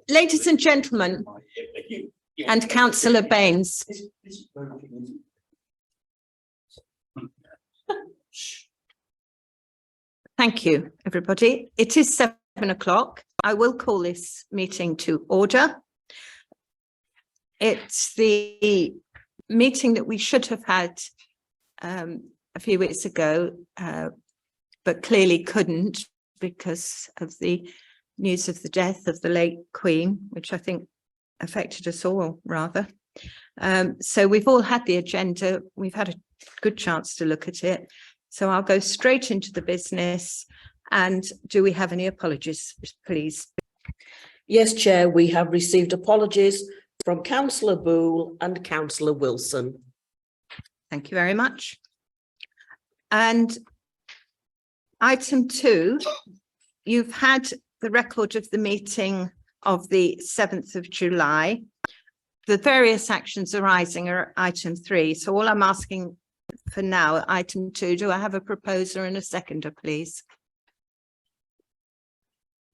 Ladies and gentlemen, and Councillor Baines. Thank you, everybody. It is 7 o'clock. I will call this meeting to order. It's the meeting that we should have had a few weeks ago, but clearly couldn't because of the news of the death of the late Queen, which I think affected us all rather. So we've all had the agenda. We've had a good chance to look at it. So I'll go straight into the business. And do we have any apologies, please? Yes, Chair, we have received apologies from Councillor Boole and Councillor Wilson. Thank you very much. And item 2, you've had the record of the meeting of the 7th of July. The various actions arising are item 3. So all I'm asking for now, item 2, do I have a proposer and a seconder, please?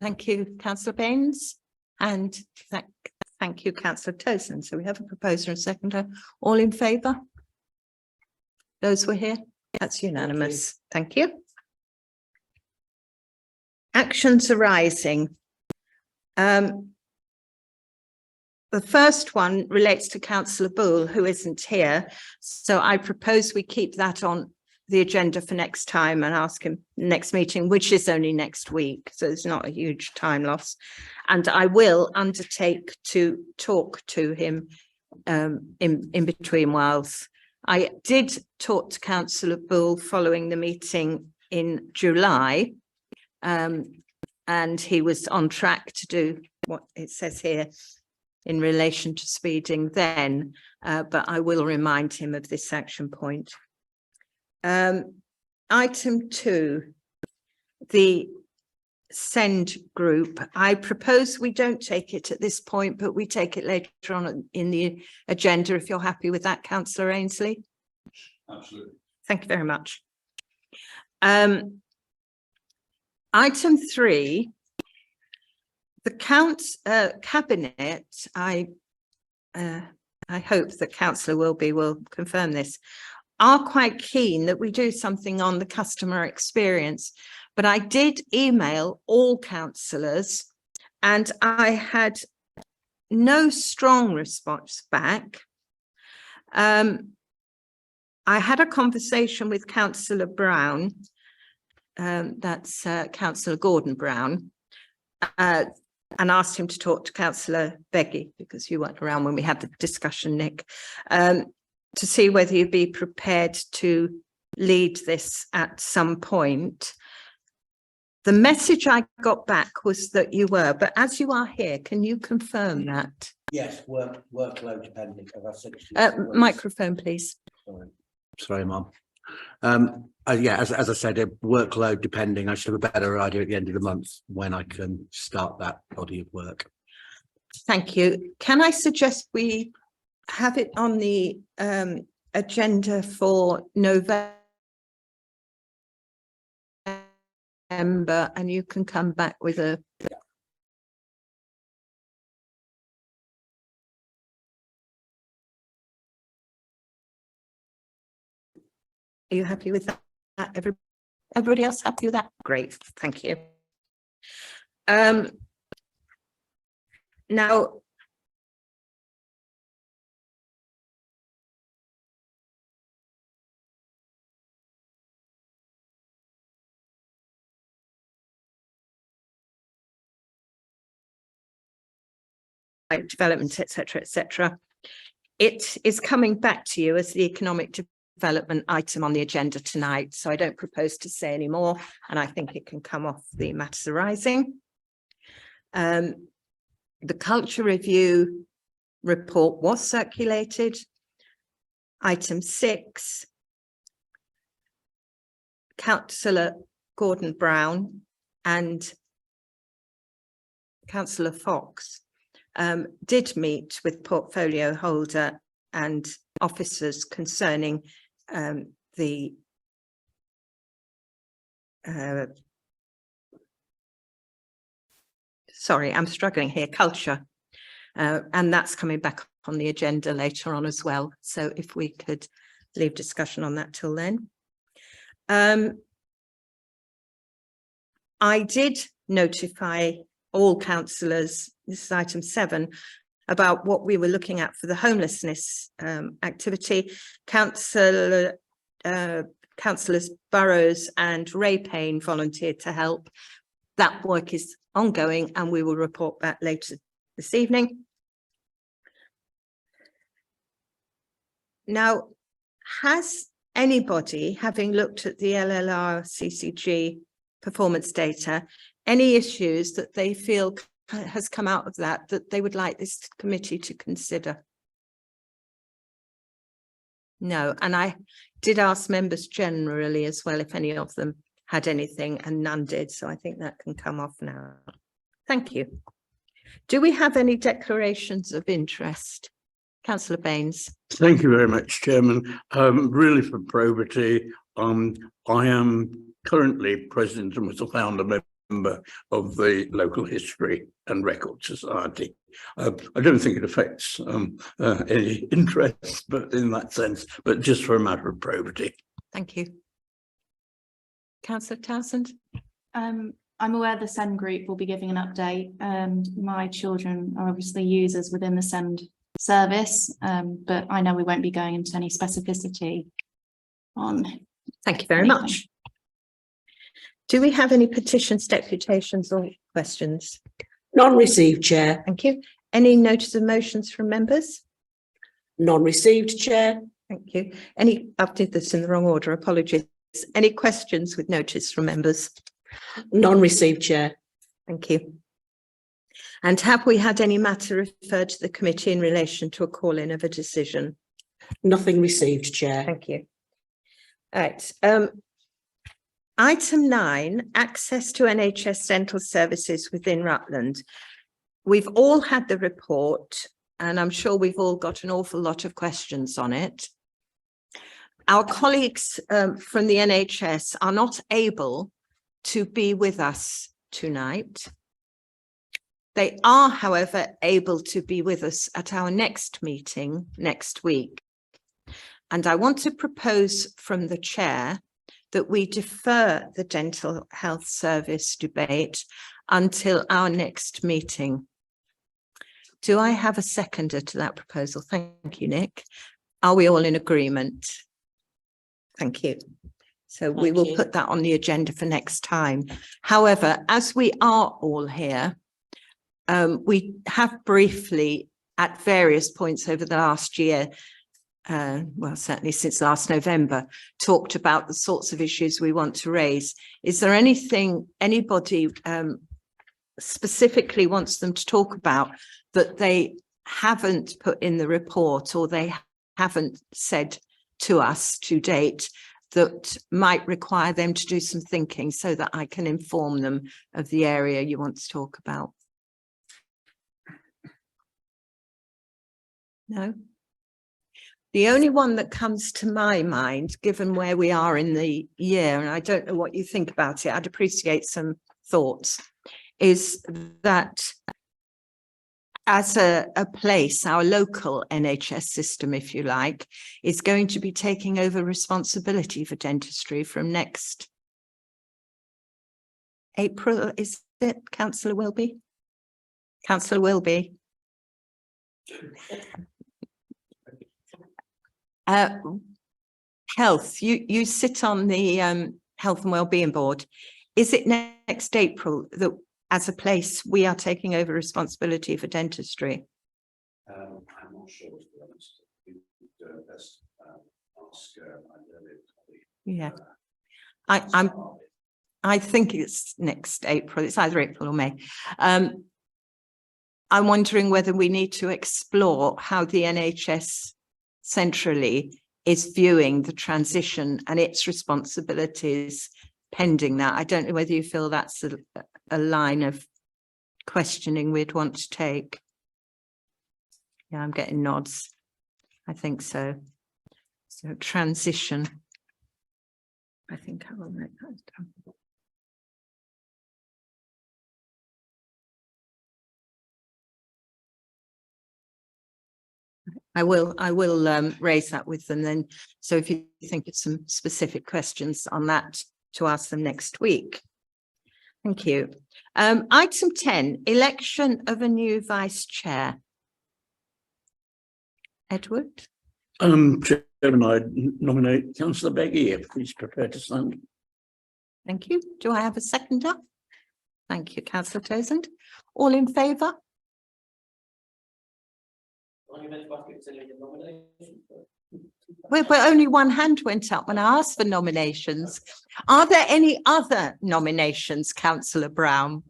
Thank you, Councillor Baines, and thank you, Councillor Tosin. So we have a proposer and seconder. All in favour? Those were here? That's unanimous. Thank you. Actions arising. The first one relates to Councillor Boole, who isn't here. So I propose we keep that on the agenda for next time and ask him next meeting, which is only next week. So it's not a huge time loss. And I will undertake to talk to him in between whiles. I did talk to Councillor Boole following the meeting in July, and he was on track to do what it says here in relation to speeding then, but I will remind him of this action point. Item 2, the SEND group. I propose we don't take it at this point, but we take it later on in the agenda, if you're happy with that, Councillor Ainsley. Absolutely. Thank you very much. Item 3, the cabinet, I hope that Councillor Wilby will confirm this, are quite keen that we do something on the customer experience. But I did email all councillors and I had no strong response back. I had a conversation with Councillor Brown, that's Councillor Gordon Brown, and asked him to talk to Councillor Beggy, because you weren't around when we had the discussion, Nick, to see whether you'd be prepared to lead this at some point. The message I got back was that you were, but as you are here, can you confirm that? Yes, workload depending. Microphone, please. Sorry, Mum. Yeah, as I said, workload depending. I should have a better idea at the end of the month when I can start that body of work. Thank you. Can I suggest we have it on the agenda for November, and you can come back with a... Are you happy with that? Everybody else happy with that? Great, thank you. Now, development, etc., etc. It is coming back to you as the economic development item on the agenda tonight, so I don't propose to say any more, and I think it can come off the matters arising. The culture review report was circulated. Item 6, Councillor Gordon Brown and Councillor Fox did meet with portfolio holder and officers concerning the sorry, I'm struggling here, culture. And that's coming back on the agenda later on as well. So if we could leave discussion on that till then. I did notify all councillors, this is item 7, about what we were looking at for the homelessness activity. Councillors Burrows and Ray Payne volunteered to help. That work is ongoing and we will report back later this evening. Now, has anybody, having looked at the LLR CCG performance data, any issues that they feel has come out of that they would like this committee to consider? No, and I did ask members generally as well if any of them had anything, and none did, so I think that can come off now. Thank you. Do we have any declarations of interest? Councillor Baines. Thank you very much, Chairman. Really for probity, I am currently president and was a founder member of the Local History and Record Society. I don't think it affects any interest, but in that sense, but just for a matter of probity. Thank you. Councillor Townsend. I'm aware the SEND group will be giving an update, and my children are obviously users within the SEND service, but I know we won't be going into any specificity on. Thank you very much. Do we have any petitions, deputations or questions? None received, Chair. Thank you. Any notice of motions from members? None received, Chair. Thank you. I did this in the wrong order, apologies. Any questions with notice from members? None received, Chair. Thank you. And have we had any matter referred to the committee in relation to a call-in of a decision? Nothing received, Chair. Thank you. All right. Item 9, access to NHS dental services within Rutland. We've all had the report and I'm sure we've all got an awful lot of questions on it. Our colleagues from the NHS are not able to be with us tonight. They are, however, able to be with us at our next meeting next week. And I want to propose from the chair that we defer the dental health service debate until our next meeting. Do I have a seconder to that proposal? Thank you, Nick. Are we all in agreement? Thank you. So we will put that on the agenda for next time. However, as we are all here, we have briefly at various points over the last year, well, certainly since last November, talked about the sorts of issues we want to raise. Is there anything anybody specifically wants them to talk about that they haven't put in the report or they haven't said to us to date that might require them to do some thinking so that I can inform them of the area you want to talk about? No? The only one that comes to my mind, given where we are in the year, and I don't know what you think about it, I'd appreciate some thoughts, is that as a place, our local NHS system, if you like, is going to be taking over responsibility for dentistry from next April, is it, Councillor Wilby? Councillor Wilby. Health, you sit on the Health and Wellbeing Board. Is it next April that as a place we are taking over responsibility for dentistry? I'm not sure, to be honest. Best ask Yeah, I think it's next April. It's either April or May. I'm wondering whether we need to explore how the NHS centrally is viewing the transition and its responsibilities pending that. I don't know whether you feel that's a line of questioning we'd want to take. Yeah, I'm getting nods. I think so. So transition. I think I will make that down. I will raise that with them then. So if you think of some specific questions on that, to ask them next week. Thank you. Item 10, election of a new vice chair. Edward? Chairman, I nominate Councillor Beggy if he's prepared to stand. Thank you. Do I have a seconder? Thank you, Councillor Tozand. All in favour? Well, but only one hand went up when I asked for nominations. Are there any other nominations, Councillor Brown?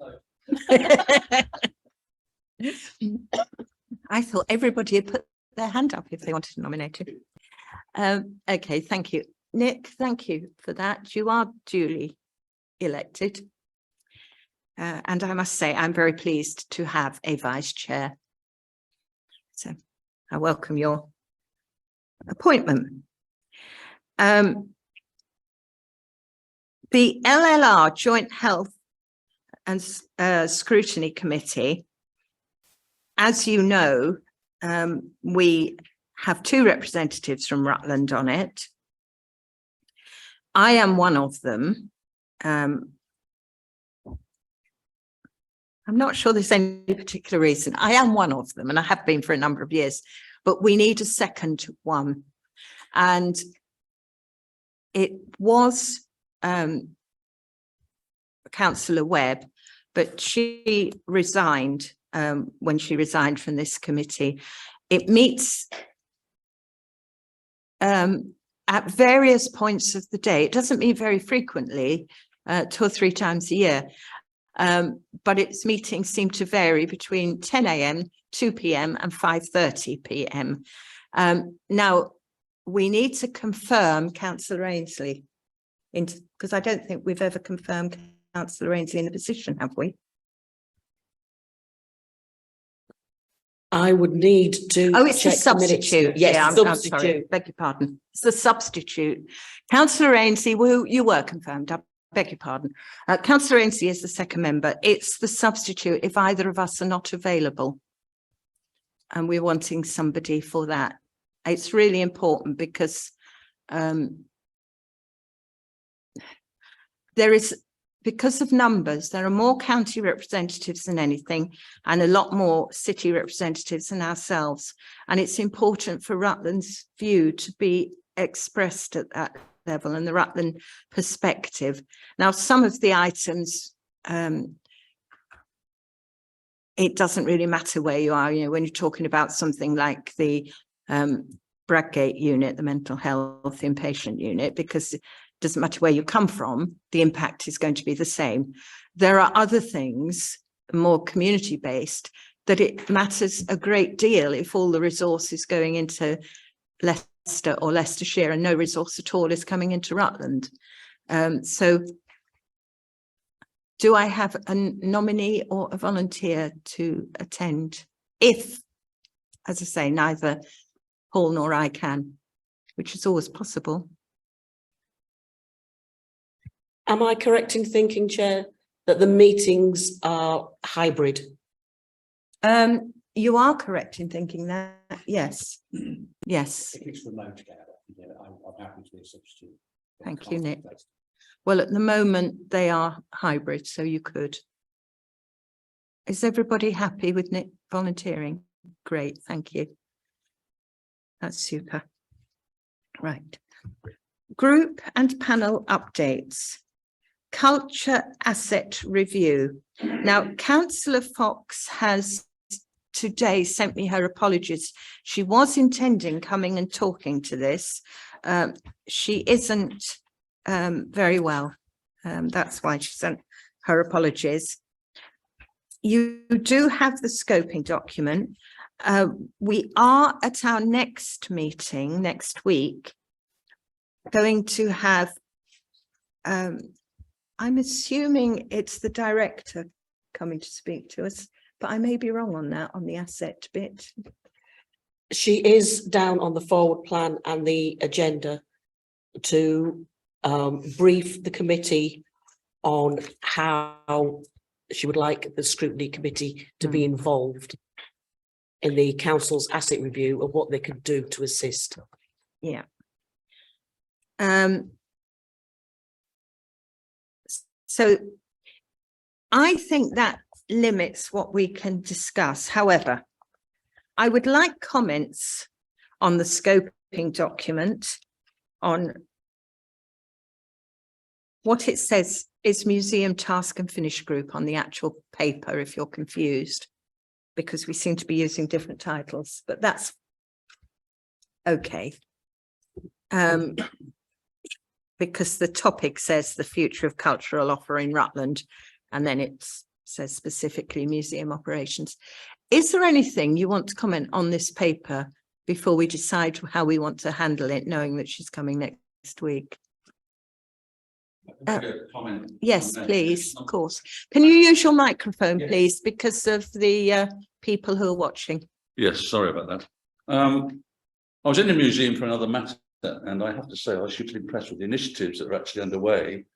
I thought everybody had put their hand up if they wanted to nominate you. Okay, thank you. Nick, thank you for that. You are duly elected. And I must say, I'm very pleased to have a vice chair. So I welcome your appointment. The LLR Joint Health and Scrutiny Committee, as you know, we have 2 representatives from Rutland on it. I am one of them. I'm not sure there's any particular reason. I am one of them and I have been for a number of years, but we need a second one. And it was Councillor Webb, but she resigned when she resigned from this committee. It meets at various points of the day. It doesn't meet very frequently, 2 or 3 times a year. But its meetings seem to vary between 10 a.m, 2 p.m. and 5:30 p.m. Now, we need to confirm Councillor Ainsley, because I don't think we've ever confirmed Councillor Ainsley in the position, have we? I would need to. Oh, it's a check the minutes. substitute. Yes, Yeah, I'm sorry. substitute. Beg your pardon. It's the substitute. Councillor Ainsley, well, you were confirmed. I beg your pardon. Councillor Ainsley is the second member. It's the substitute if either of us are not available. And we're wanting somebody for that. It's really important because because of numbers, there are more county representatives than anything and a lot more city representatives than ourselves. And it's important for Rutland's view to be expressed at that level and the Rutland perspective. Now, some of the items, it doesn't really matter where you are, you know, when you're talking about something like the Bradgate unit, the mental health inpatient unit, because it doesn't matter where you come from, the impact is going to be the same. There are other things, more community-based, that it matters a great deal if all the resource is going into Leicester or Leicestershire and no resource at all is coming into Rutland. So do I have a nominee or a volunteer to attend? If, as I say, neither Paul nor I can, which is always possible. Am I correct in thinking, Chair, that the meetings are hybrid? You are correct in thinking that, yes. Yes. If it's remote, I'm happy to be a substitute. Thank you, Nick. Well, at the moment, they are hybrid, so you could. Is everybody happy with Nick volunteering? Great, thank you. That's super. Right. Group and panel updates. Culture asset review. Now, Councillor Fox has today sent me her apologies. She was intending coming and talking to this. She isn't very well. That's why she sent her apologies. You do have the scoping document. We are at our next meeting next week going to have, I'm assuming it's the director coming to speak to us, but I may be wrong on that, on the asset bit. She is down on the forward plan and the agenda to brief the committee on how she would like the scrutiny committee to be involved in the council's asset review of what they could do to assist. Yeah. So I think that limits what we can discuss. However, I would like comments on the scoping document, on what it says is museum task and finish group on the actual paper, if you're confused, because we seem to be using different titles, but that's okay. Because the topic says the future of cultural offer in Rutland, and then it says specifically museum operations. Is there anything you want to comment on this paper before we decide how we want to handle it, knowing that she's coming next week? Yes, please, of course. Can you use your microphone, please, because of the people who are watching? Yes, sorry about that. I was in the museum for another matter, and I have to say I was hugely impressed with the initiatives that are actually underway.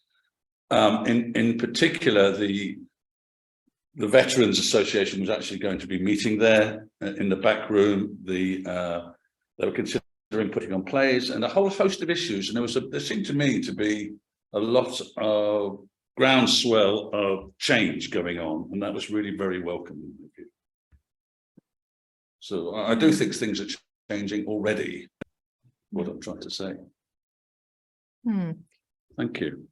In particular, the Veterans Association was actually going to be meeting there in the back room. They were considering putting on plays and a whole host of issues, and there seemed to me to be a lot of groundswell of change going on, and that was really very welcome. So I do think things are changing already, what I'm trying to say. Thank you.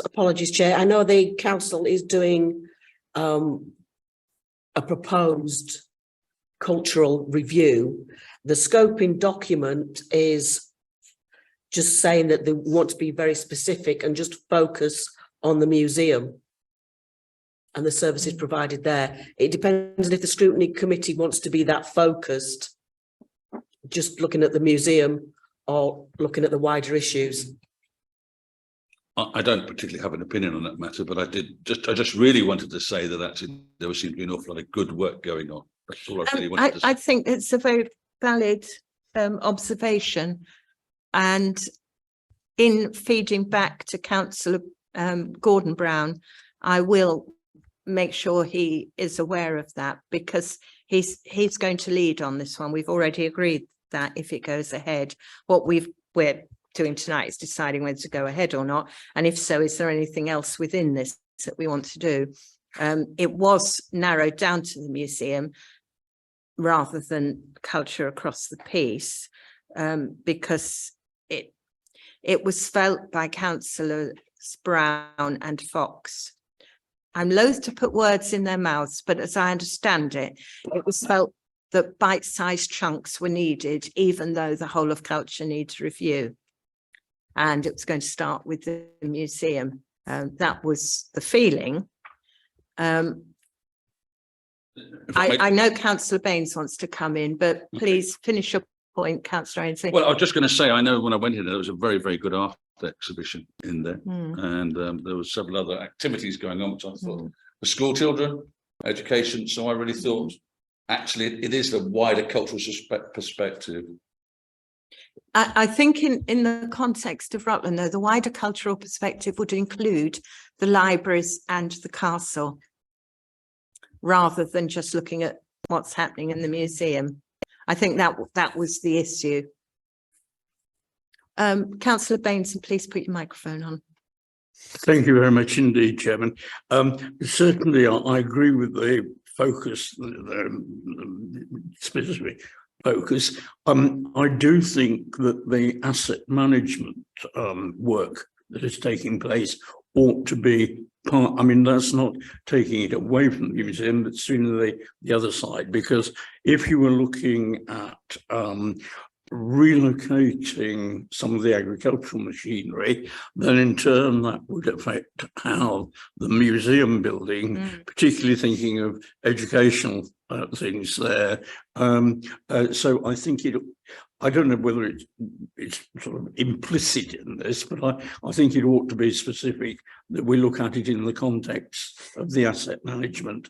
Apologies, Chair. I know the council is doing a proposed cultural review. The scoping document is just saying that they want to be very specific and just focus on the museum and the services provided there. It depends if the scrutiny committee wants to be that focused, just looking at the museum or looking at the wider issues. I don't particularly have an opinion on that matter, but I just really wanted to say that actually there seemed to be an awful lot of good work going on. That's all I really wanted to say. I think it's a very valid observation, and in feeding back to Councillor Gordon Brown, I will make sure he is aware of that, because he's going to lead on this one. We've already agreed that if it goes ahead, what we're doing tonight is deciding whether to go ahead or not, and if so, is there anything else within this that we want to do? It was narrowed down to the museum rather than culture across the piece, because it was felt by Councillors Brown and Fox. I'm loath to put words in their mouths, but as I understand it, it was felt that bite-sized chunks were needed, even though the whole of culture needs review. And it was going to start with the museum. That was the feeling. I know Councillor Baines wants to come in, but please finish your point, Councillor Ainsley. Well, I was just going to say, I know when I went in there was a very, very good art exhibition in there, and there were several other activities going on, which I thought for school children, education. So I really thought, actually, it is the wider cultural perspective. I think in the context of Rutland, though, the wider cultural perspective would include the libraries and the castle, rather than just looking at what's happening in the museum. I think that was the issue. Councillor Baines, please put your microphone on. Thank you very much indeed, Chairman. Certainly, I agree with the focus, the specific focus. I do think that the asset management work that is taking place ought to be part. I mean, that's not taking it away from the museum, but seen the other side, because if you were looking at relocating some of the agricultural machinery, then in turn that would affect how the museum building, particularly thinking of educational things there. So I think I don't know whether it's sort of implicit in this, but I think it ought to be specific that we look at it in the context of the asset management.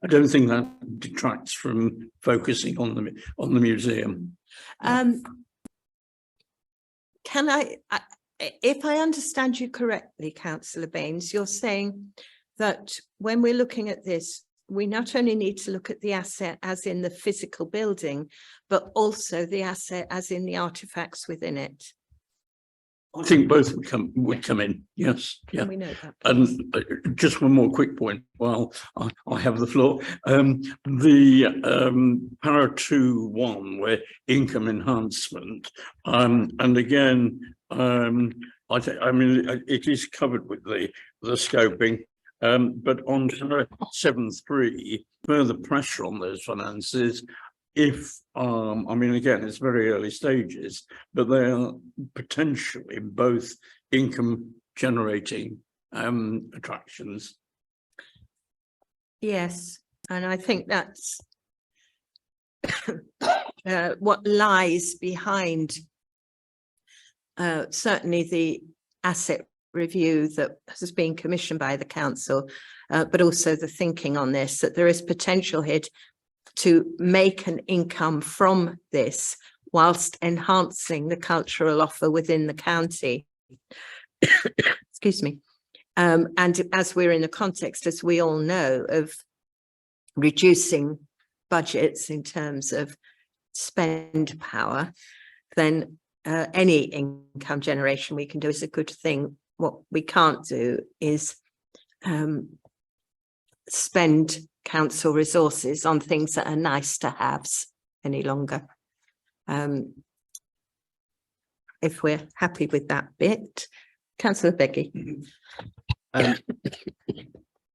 I don't think that detracts from focusing on the museum. Can I, if I understand you correctly, Councillor Baines, you're saying that when we're looking at this, we not only need to look at the asset as in the physical building, but also the asset as in the artifacts within it. I think both would come in. Yes, yeah. Can we note that, please? And just one more quick point while I have the floor. The para 2.1 where income enhancement, and again, I mean, it is covered with the scoping, but on para 7.3, further pressure on those finances. If I mean, again, it's very early stages, but they are potentially both income generating attractions. Yes, and I think that's what lies behind certainly the asset review that has been commissioned by the council, but also the thinking on this, that there is potential here to make an income from this whilst enhancing the cultural offer within the county. Excuse me. And as we're in a context, as we all know, of reducing budgets in terms of spend power, then any income generation we can do is a good thing. What we can't do is spend council resources on things that are nice to haves any longer. If we're happy with that bit, Councillor Beggy.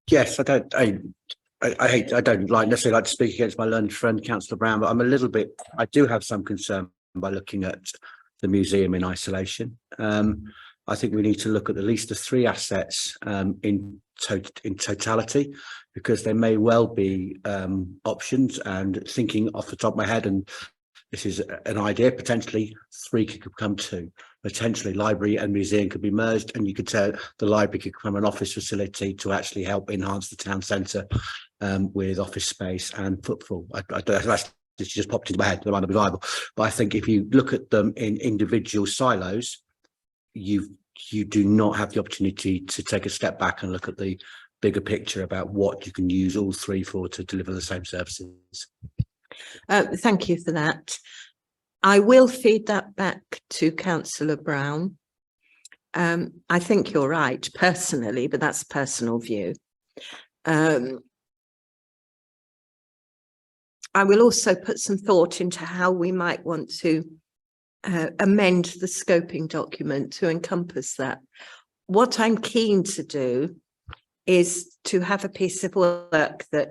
Yes, I don't necessarily like to speak against my learned friend, Councillor Brown, but I do have some concern by looking at the museum in isolation. I think we need to look at least the three assets in totality, because there may well be options, and thinking off the top of my head, and this is an idea, potentially three could become two. Potentially library and museum could be merged, and you could tell the library could become an office facility to actually help enhance the town centre with office space and footfall. That's just popped into my head, that might not be viable. But I think if you look at them in individual silos, you do not have the opportunity to take a step back and look at the bigger picture about what you can use all three for to deliver the same services. Thank you for that. I will feed that back to Councillor Brown. I think you're right personally, but that's a personal view. I will also put some thought into how we might want to amend the scoping document to encompass that. What I'm keen to do is to have a piece of work that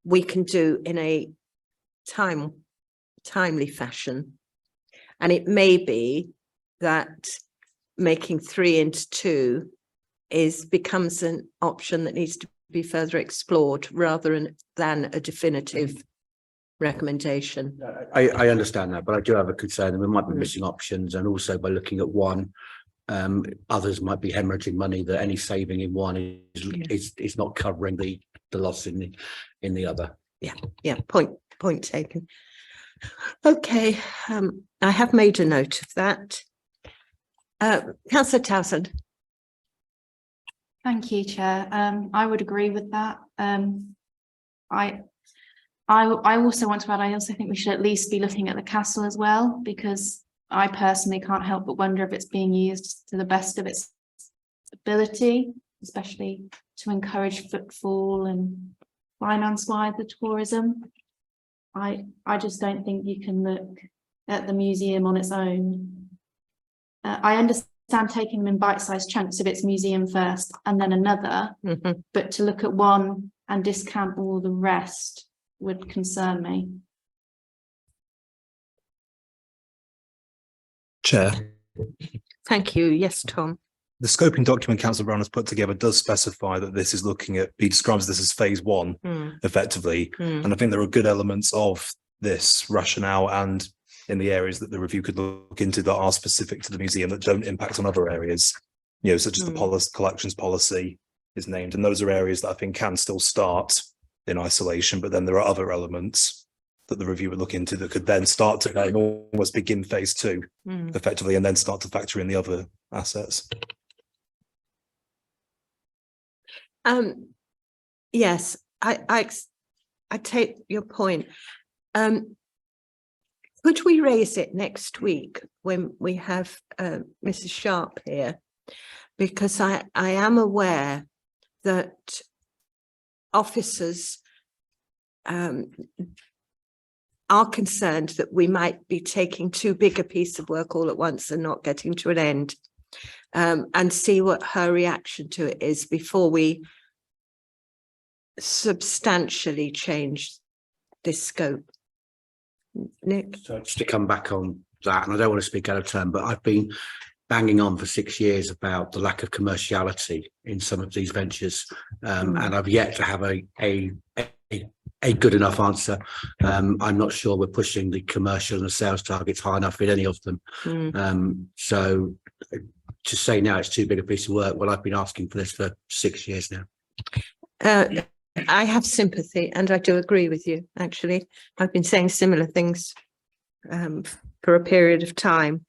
we can do in a timely fashion. And it may be that making 3 into 2 becomes an option that needs to be further explored rather than a definitive recommendation. I understand that, but I do have a concern that we might be missing options, and also by looking at one, others might be hemorrhaging money that any saving in one is not covering the loss in the other. Yeah, point taken. Okay, I have made a note of that. Councillor Townsend. Thank you, Chair. I would agree with that. I also want to add, I also think we should at least be looking at the castle as well, because I personally can't help but wonder if it's being used to the best of its ability, especially to encourage footfall and finance-wise the tourism. I just don't think you can look at the museum on its own. I understand taking them in bite-sized chunks of its museum first and then another, but to look at one and discount all the rest would concern me. Chair. Thank you. Yes, Tom. The scoping document Councillor Brown has put together does specify that this is looking at, he describes this as phase 1 effectively. And I think there are good elements of this rationale and in the areas that the review could look into that are specific to the museum that don't impact on other areas, you know, such as the collections policy is named. And those are areas that I think can still start in isolation, but then there are other elements that the review would look into that could then start to almost begin phase 2 effectively, and then start to factor in the other assets. Yes, I I take your point. Could we raise it next week when we have Mrs. Sharp here? Because I am aware that officers are concerned that we might be taking too big a piece of work all at once and not getting to an end, and see what her reaction to it is before we substantially change this scope. Nick? So just to come back on that, and I don't want to speak out of turn, but I've been banging on for 6 years about the lack of commerciality in some of these ventures, and I've yet to have a good enough answer. I'm not sure we're pushing the commercial and the sales targets high enough in any of them. So to say now it's too big a piece of work, well, I've been asking for this for 6 years now. I have sympathy, and I do agree with you, actually. I've been saying similar things for a period of time.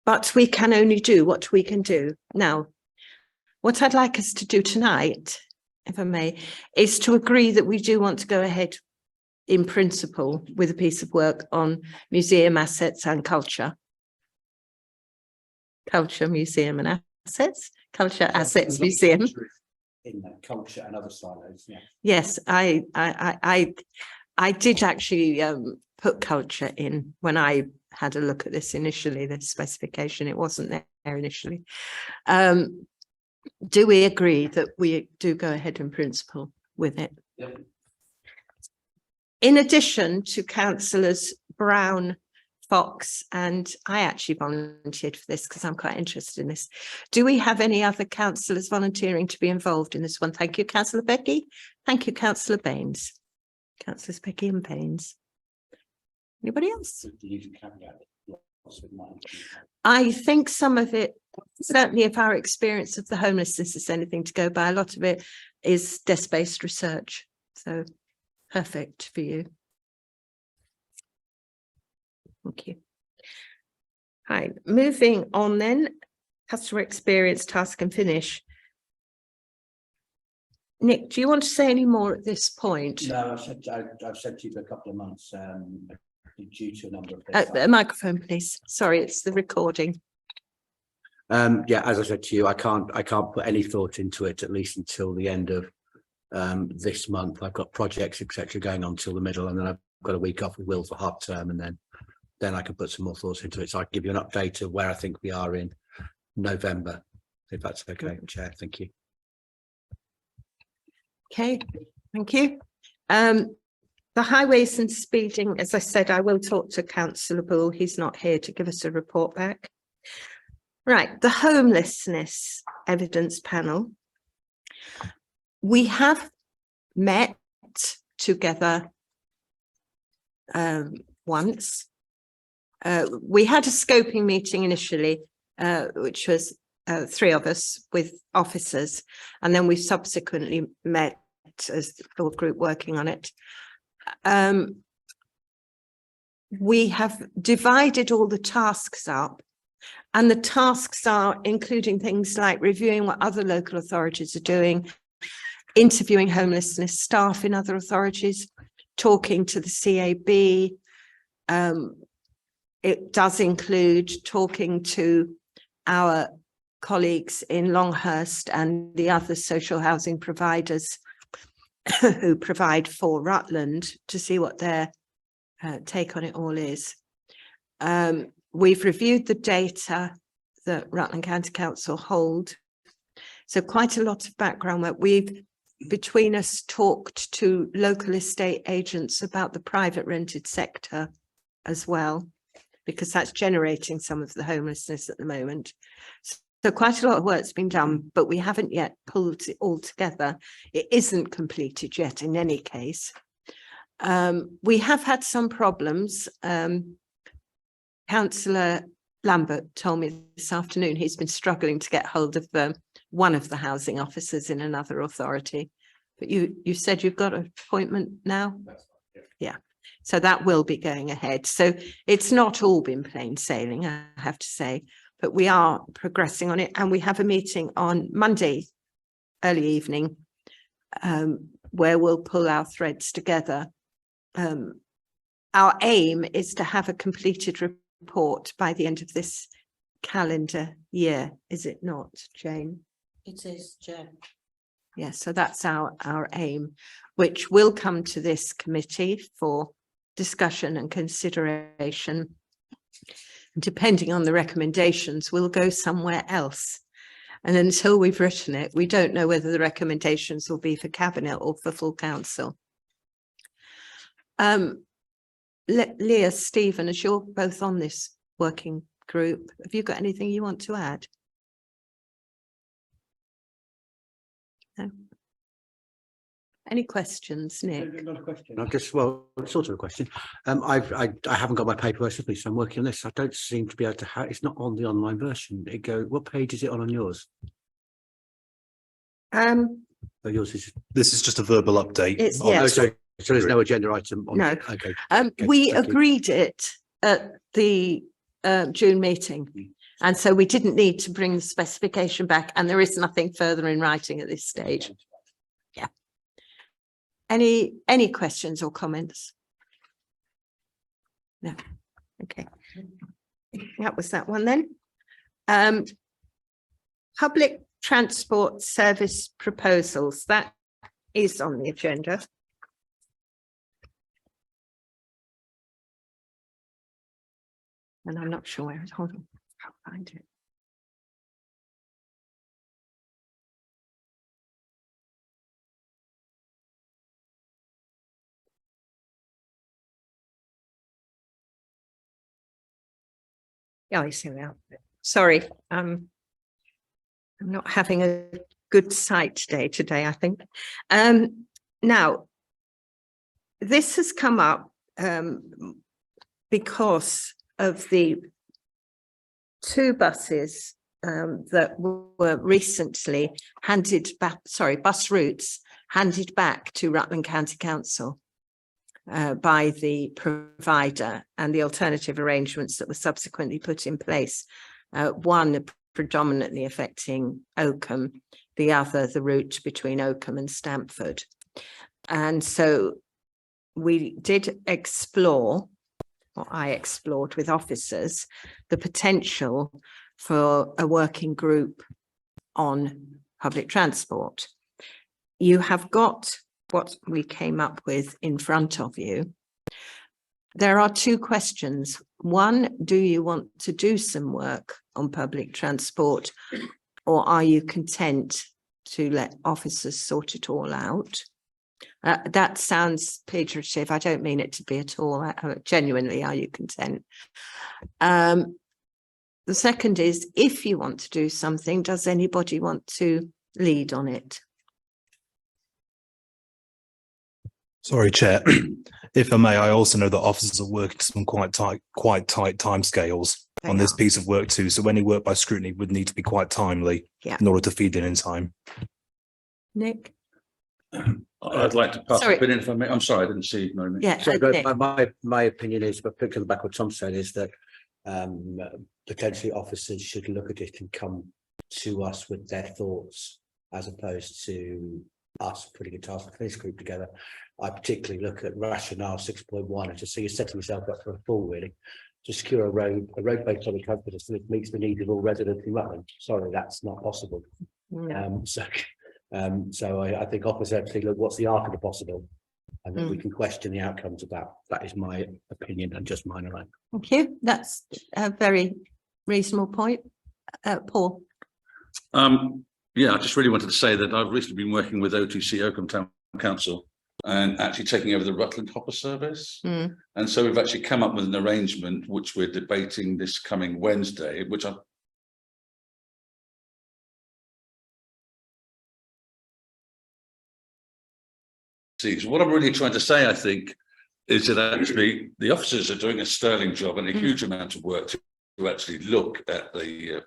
But we can only do what we can do. Now, what I'd like us to do tonight, if I may, is to agree that we do want to go ahead in principle with a piece of work on museum assets and culture. Culture, museum and assets. Culture, assets, museum. In that culture and other silos, yeah. Yes, I did actually put culture in when I had a look at this initially, this specification. It wasn't there initially. Do we agree that we do go ahead in principle with it? Yep. In addition to councillors Brown, Fox, and I actually volunteered for this because I'm quite interested in this. Do we have any other councillors volunteering to be involved in this one? Thank you, Councillor Becky. Thank you, Councillor Baines. Councillors Becky and Baines. Anybody else? I think some of it, certainly if our experience of the homelessness is anything to go by, a lot of it is desk-based research. So perfect for you. Thank you. Right, moving on then, customer experience, task and finish. Nick, do you want to say any more at this point? No, I've said to you for a couple of months, due to a number of things. A microphone, please. Sorry, it's the recording. Yeah, as I said to you, I can't put any thought into it, at least until the end of this month. I've got projects, etc., going on till the middle, and then I've got a week off with Will for half term, and then I can put some more thoughts into it. So I can give you an update of where I think we are in November, if that's okay, Chair. Thank you. Okay, thank you. The highways and speeding, as I said, I will talk to Councillor Bull. He's not here to give us a report back. Right, the homelessness evidence panel. We have met together once. We had a scoping meeting initially, which was 3 of us with officers, and then we subsequently met as the full group working on it. We have divided all the tasks up, and the tasks are including things like reviewing what other local authorities are doing, interviewing homelessness staff in other authorities, talking to the CAB. It does include talking to our colleagues in Longhurst and the other social housing providers who provide for Rutland to see what their take on it all is. We've reviewed the data that Rutland County Council hold. So quite a lot of background work. We've, between us, talked to local estate agents about the private rented sector as well, because that's generating some of the homelessness at the moment. So quite a lot of work's been done, but we haven't yet pulled it all together. It isn't completed yet in any case. We have had some problems. Councillor Lambert told me this afternoon he's been struggling to get hold of one of the housing officers in another authority. But you said you've got an appointment now? Yeah. So that will be going ahead. So it's not all been plain sailing, I have to say, but we are progressing on it. And we have a meeting on Monday, early evening, where we'll pull our threads together. Our aim is to have a completed report by the end of this calendar year, is it not, Jane? It is, Jen. Yeah, so that's our aim, which will come to this committee for discussion and consideration. Depending on the recommendations, we'll go somewhere else. And until we've written it, we don't know whether the recommendations will be for cabinet or for full council. Leah, Stephen, as you're both on this working group, have you got anything you want to add? No. Any questions, Nick? Not a question. I've just, well, sort of a question. I haven't got my paperwork with me, so I'm working on this. I don't seem to be able to have, it's not on the online version. What page is it on yours? Oh, yours is. This is just a verbal update. It's, of- yeah. Oh, so there's no agenda item on. No. Okay. We thank you. agreed it at the June meeting. And so we didn't need to bring the specification back, and there is nothing further in writing at this stage. Yeah. Any questions or comments? No. Okay. That was that one then. Public transport service proposals, that is on the agenda. And I'm not sure where it, hold on, I'll find it. Yeah, I see that. Sorry, I'm not having a good sight day today, I think. Now, this has come up because of the two buses that were recently handed back, bus routes handed back to Rutland County Council by the provider, and the alternative arrangements that were subsequently put in place. One predominantly affecting Oakham, the other the route between Oakham and Stamford. And so we did explore, or I explored with officers, the potential for a working group on public transport. You have got what we came up with in front of you. There are two questions. One, do you want to do some work on public transport, or are you content to let officers sort it all out? That sounds pejorative. I don't mean it to be at all. Genuinely, are you content? The second is, if you want to do something, does anybody want to lead on it? Sorry, Chair. If I may, I also know that officers are working to some quite tight timescales on this piece of work too. So any work by scrutiny would need to be quite timely in order to feed in time. Nick? I'd like to pass Sorry. opinion if I may. I'm sorry, I didn't see you. No, Yeah, So Nick. my opinion is, but picking back what Tom said, is that potentially officers should look at it and come to us with their thoughts, as opposed to us putting a task force group together. I particularly look at rationale 6.1 and just see you're setting yourself up for a fall, really, to secure a road based on the confidence that it meets the needs of all residents in Rutland. Sorry, that's not possible. No. So I think officers have to say, look, what's the art of the possible? And then we can question the outcomes of that. That is my opinion, and just mine alone. Thank you. That's a very reasonable point. Paul? Yeah, I just really wanted to say that I've recently been working with OTC, Oakham Town Council, and actually taking over the Rutland Hopper service. And so we've actually come up with an arrangement which we're debating this coming Wednesday, which I see. So what I'm really trying to say, I think, is that actually the officers are doing a sterling job and a huge amount of work to actually look at the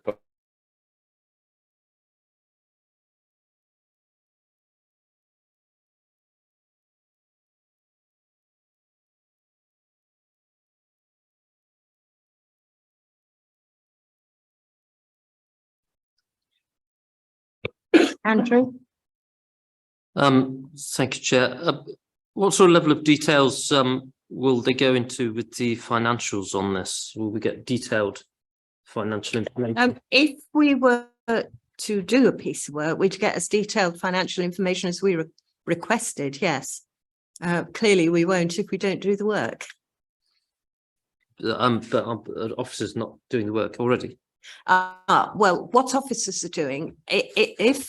Andrew? Thank you, Chair. What sort of level of details will they go into with the financials on this? Will we get detailed financial information? If we were to do a piece of work, we'd get as detailed financial information as we requested, yes. Clearly, we won't if we don't do the work. But officers not doing the work already. Well, what officers are doing, if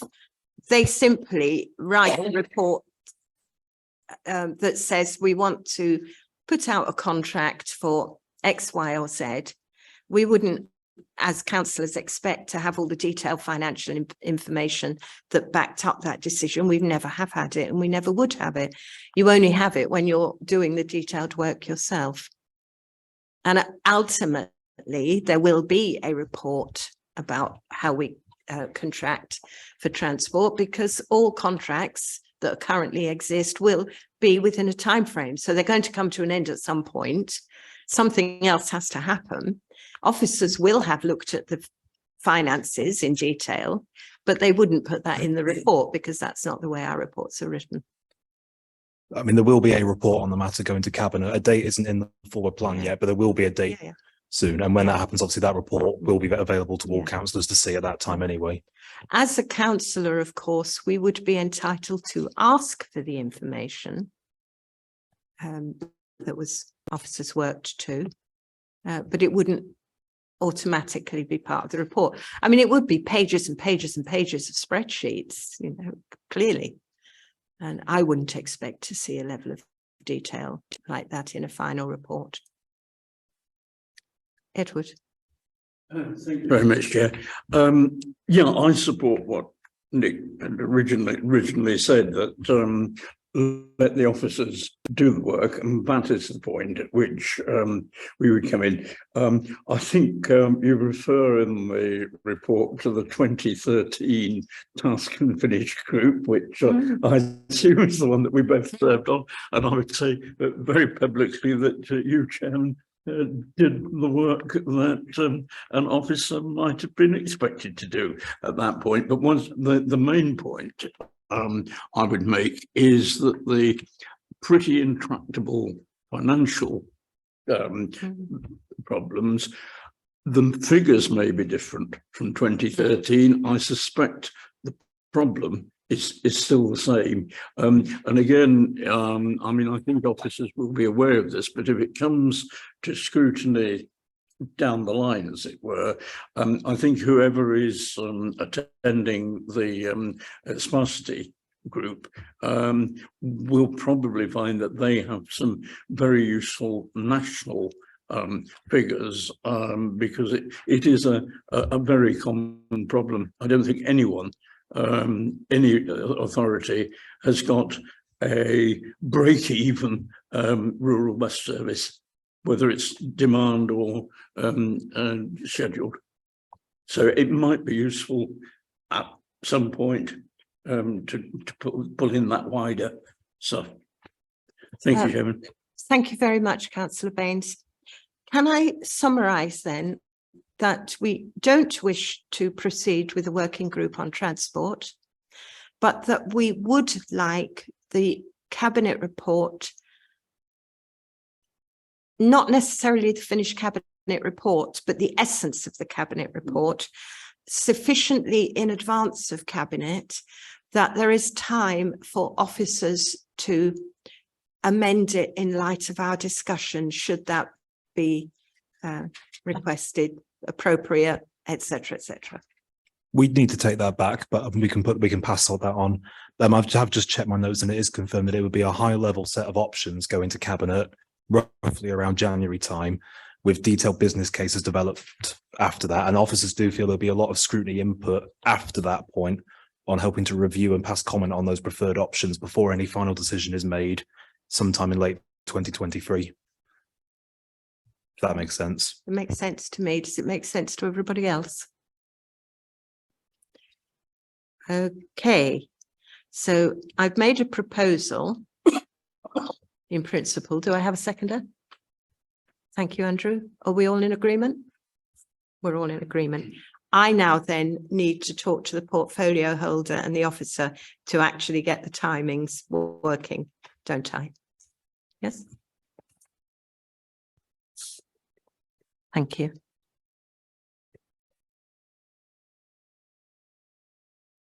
they simply write a report that says we want to put out a contract for X, Y, or Z, we wouldn't, as councillors, expect to have all the detailed financial information that backed up that decision. We've never have had it, and we never would have it. You only have it when you're doing the detailed work yourself. And ultimately, there will be a report about how we contract for transport, because all contracts that currently exist will be within a time frame. So they're going to come to an end at some point. Something else has to happen. Officers will have looked at the finances in detail, but they wouldn't put that in the report because that's not the way our reports are written. I mean, there will be a report on the matter going to Cabinet. A date isn't in the forward plan yet, but there will be a date soon. And when that happens, obviously that report will be available to all councillors to see at that time anyway. As a councillor, of course, we would be entitled to ask for the information that was officers worked to, but it wouldn't automatically be part of the report. I mean, it would be pages and pages and pages of spreadsheets, you know, clearly. And I wouldn't expect to see a level of detail like that in a final report. Edward. Thank you very much, Chair. Yeah, I support what Nick had originally said, that let the officers do the work, and that is the point at which we would come in. I think you refer in the report to the 2013 Task and Finish group, which I assume is the one that we both served on, and I would say very publicly that you, Chairman, did the work that an officer might have been expected to do at that point. But the main point I would make is that the pretty intractable financial problems, the figures may be different from 2013. I suspect the problem is still the same. And again, I mean, I think officers will be aware of this, but if it comes to scrutiny down the line, as it were, I think whoever is attending the sparsity group will probably find that they have some very useful national figures, because it is a very common problem. I don't think anyone, any authority has got a break-even rural bus service, whether it's demand or scheduled. So it might be useful at some point to pull in that wider stuff. Thank you, Chairman. Thank you very much, Councillor Baines. Can I summarise then that we don't wish to proceed with a working group on transport, but that we would like the Cabinet report, not necessarily the finished Cabinet report, but the essence of the Cabinet report, sufficiently in advance of Cabinet that there is time for officers to amend it in light of our discussion, should that be requested, appropriate, etc., etc. We'd need to take that back, but we can pass that on. I've just checked my notes, and it is confirmed that it would be a high level set of options going to Cabinet roughly around January time, with detailed business cases developed after that. And officers do feel there'll be a lot of scrutiny input after that point on helping to review and pass comment on those preferred options before any final decision is made sometime in late 2023. If that makes sense. It makes sense to me. Does it make sense to everybody else? Okay, so I've made a proposal in principle. Do I have a seconder? Thank you, Andrew. Are we all in agreement? We're all in agreement. I now then need to talk to the portfolio holder and the officer to actually get the timings working, don't I? Yes. Thank you.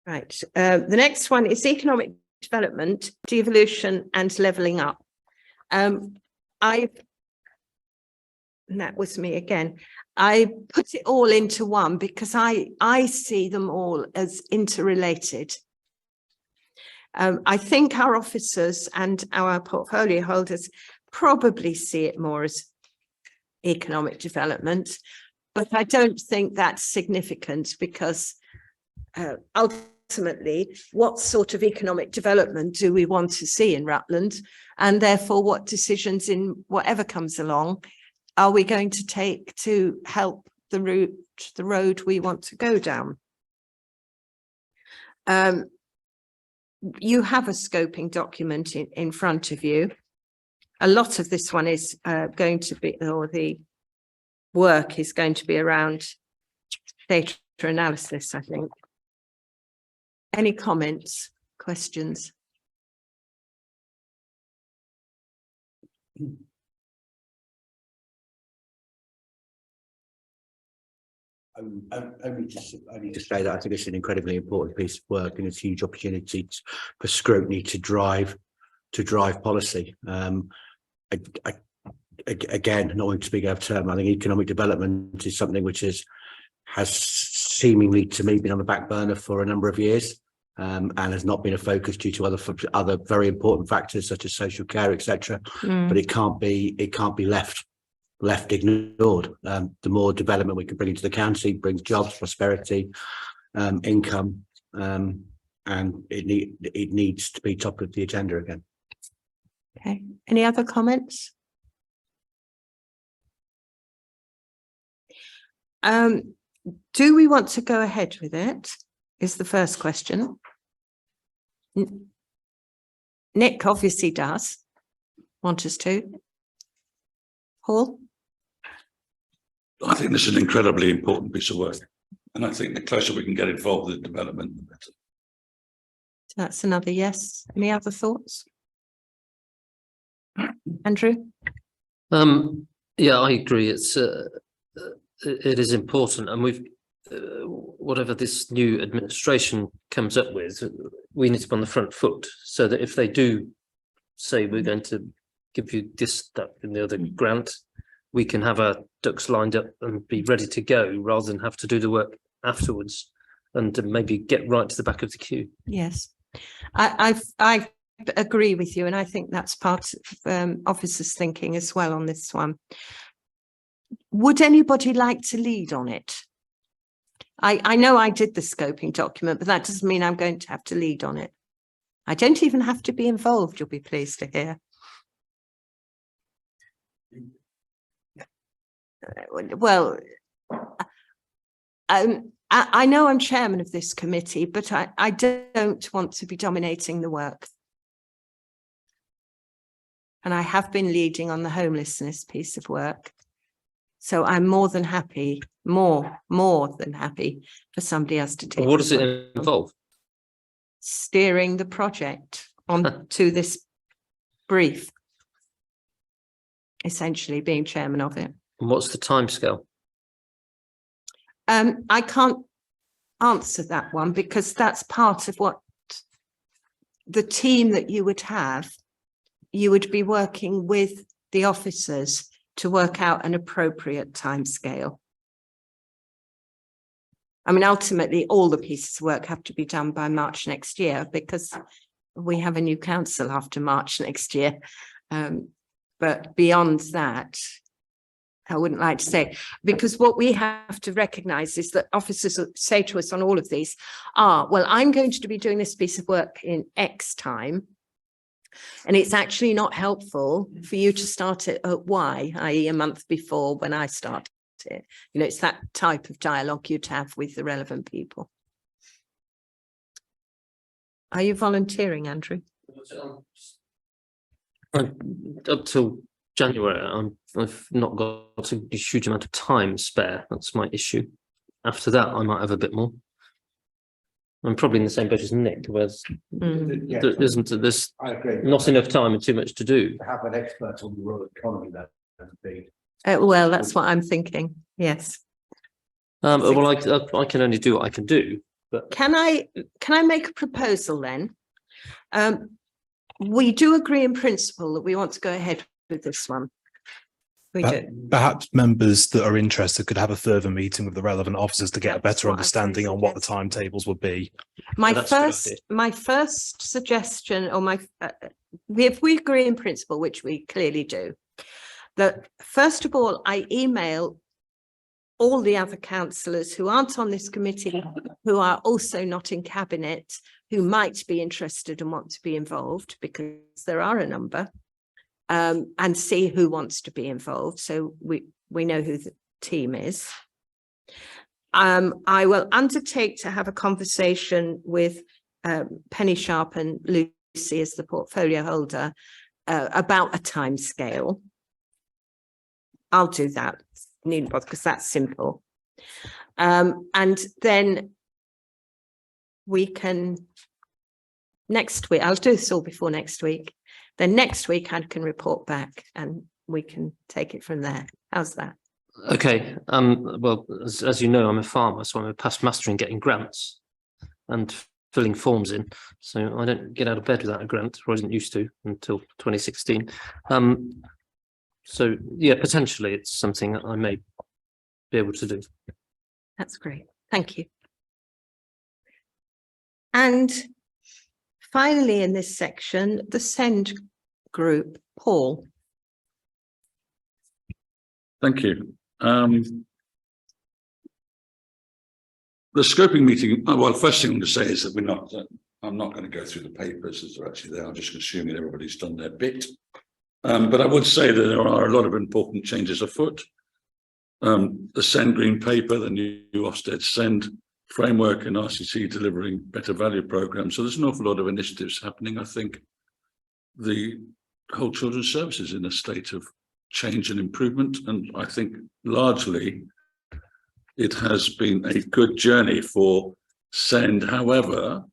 Right, the next one is economic development, devolution and levelling up. And that was me again. I put it all into one because I see them all as interrelated. I think our officers and our portfolio holders probably see it more as economic development, but I don't think that's significant because ultimately, what sort of economic development do we want to see in Rutland? And therefore, what decisions in whatever comes along are we going to take to help the road we want to go down? You have a scoping document in front of you. A lot of this one is going to be, or the work is going to be around data analysis, I think. Any comments, questions? Only to say that I think it's an incredibly important piece of work and it's a huge opportunity for Scrutiny to drive policy. Again, not wanting to speak out of term, I think economic development is something which has seemingly to me been on the back burner for a number of years, and has not been a focus due to other very important factors such as social care, etc. But it can't be left ignored. The more development we can bring into the county brings jobs, prosperity, income, and it needs to be top of the agenda again. Okay, any other comments? Do we want to go ahead with it? Is the first question. Nick obviously does want us to. Paul? I think this is an incredibly important piece of work. And I think the closer we can get involved with the development, the better. That's another yes. Any other thoughts? Andrew? Yeah, I agree. It is important, and we've whatever this new administration comes up with, we need to be on the front foot so that if they do say we're going to give you this, that, and the other grant, we can have our ducks lined up and be ready to go rather than have to do the work afterwards and maybe get right to the back of the queue. Yes, I agree with you, and I think that's part of officers' thinking as well on this one. Would anybody like to lead on it? I know I did the scoping document, but that doesn't mean I'm going to have to lead on it. I don't even have to be involved, you'll be pleased to hear. Well, I know I'm chairman of this committee, but I don't want to be dominating the work. And I have been leading on the homelessness piece of work. So I'm more than happy, more than happy for somebody else to take. What does it involve? Steering the project on to this brief. Essentially being chairman of it. And what's the timescale? I can't answer that one because that's part of what the team that you would have. You would be working with the officers to work out an appropriate timescale. I mean, ultimately, all the pieces of work have to be done by March next year because we have a new council after March next year. But beyond that, I wouldn't like to say, because what we have to recognise is that officers say to us on all of these are, well, I'm going to be doing this piece of work in X time. And it's actually not helpful for you to start it at Y, i.e. a month before when I start it. You know, it's that type of dialogue you'd have with the relevant people. Are you volunteering, Andrew? Up till January, I've not got a huge amount of time spare. That's my issue. after that, I might have a bit more. I'm probably in the same boat as Nick, where Yeah, there's I agree. not enough time and too much to do. To have an expert on the rural economy that would be. Well, that's what I'm thinking. Yes. Well, I can only do what I can do, but Can I make a proposal then? We do agree in principle that we want to go ahead with this one. We do. Perhaps members that are interested could have a further meeting with the relevant officers to get a That's better what I understanding on what the suggested. timetables would be. My that's a good idea. first suggestion, or if we agree in principle, which we clearly do, that first of all, I email all the other councillors who aren't on this committee, who are also not in cabinet, who might be interested and want to be involved, because there are a number, and see who wants to be involved. So we know who the team is. I will undertake to have a conversation with Penny Sharp and Lucy as the portfolio holder about a timescale. I'll do that, because that's simple. And then we can, next week, I'll do this all before next week. Then next week I can report back and we can take it from there. How's that? okay. Well, as you know, I'm a farmer, so I'm a past master in getting grants and filling forms in. So I don't get out of bed without a grant, or I wasn't used to until 2016. So yeah, potentially it's something that I may be able to do. That's great. Thank you. And finally, in this section, the SEND group, Paul. Thank you. The scoping meeting, well, first thing I'm going to say is that I'm not going to go through the papers as they're actually there. I'm just assuming everybody's done their bit. But I would say that there are a lot of important changes afoot. The SEND Green Paper, the new Ofsted SEND framework and RCT delivering better value programs. So there's an awful lot of initiatives happening. I think the whole children's service is in a state of change and improvement. And I think largely it has been a good journey for SEND. However,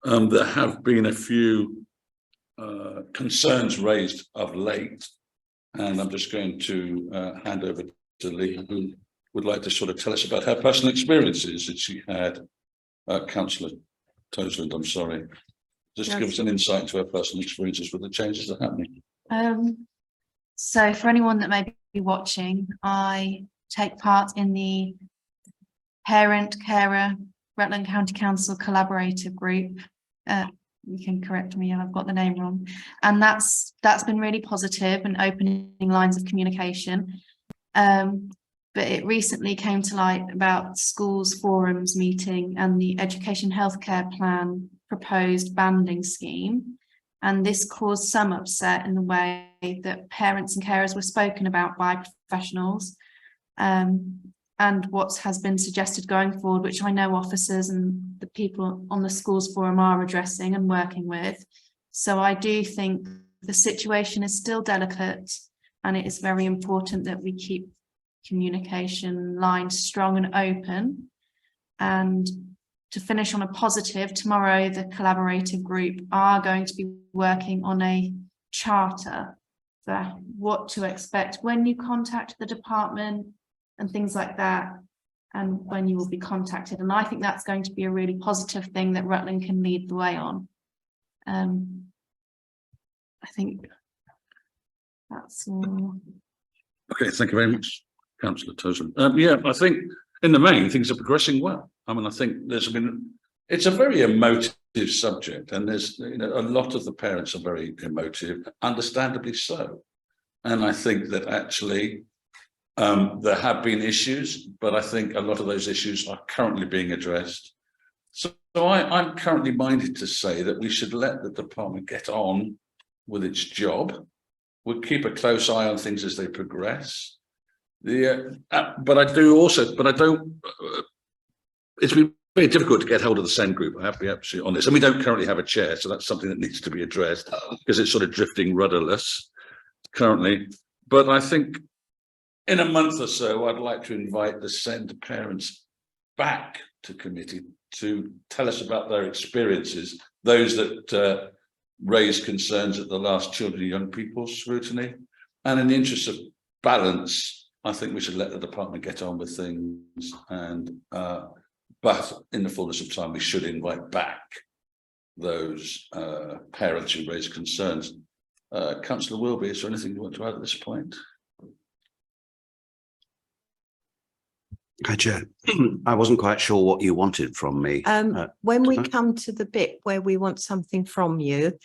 there have been a few concerns raised of late. And I'm just going to hand over to Lee, who would like to sort of tell us about her personal experiences that she had. Councillor Toseland, I'm sorry. Just to give us an insight into her personal experiences with the changes that are happening. So for anyone that may be watching, I take part in the Parent Carer Rutland County Council Collaborative Group. You can correct me if I've got the name wrong. And that's been really positive and opening lines of communication. But it recently came to light about schools forums meeting and the education healthcare plan proposed banding scheme. And this caused some upset in the way that parents and carers were spoken about by professionals, and what has been suggested going forward, which I know officers and the people on the schools forum are addressing and working with. So I do think the situation is still delicate, and it is very important that we keep communication lines strong and open. And to finish on a positive, tomorrow the collaborative group are going to be working on a charter for what to expect when you contact the department and things like that, and when you will be contacted. And I think that's going to be a really positive thing that Rutland can lead the way on. I think that's all. Okay, thank you very much, Councillor Toseland. Yeah, I think in the main things are progressing well. I mean, I think it's a very emotive subject, and there's a lot of the parents are very emotive, understandably so. And I think that actually there have been issues, but I think a lot of those issues are currently being addressed. So I'm currently minded to say that we should let the department get on with its job. We'll keep a close eye on things as they progress. But I don't. It's been very difficult to get hold of the SEND group. I have to be absolutely honest, and we don't currently have a chair, so that's something that needs to be addressed because it's sort of drifting rudderless currently. But I think in a month or so, I'd like to invite the SEND parents back to committee to tell us about their experiences, those that raised concerns at the last Children and Young People's scrutiny. And in the interest of balance, I think we should let the department get on with things. And but in the fullness of time, we should invite back those parents who raised concerns. Councillor Wilby, is there anything you want to add at this point? Hi, Chair. I wasn't quite sure what you wanted from me. When we Sorry? come to the bit where we want something from you,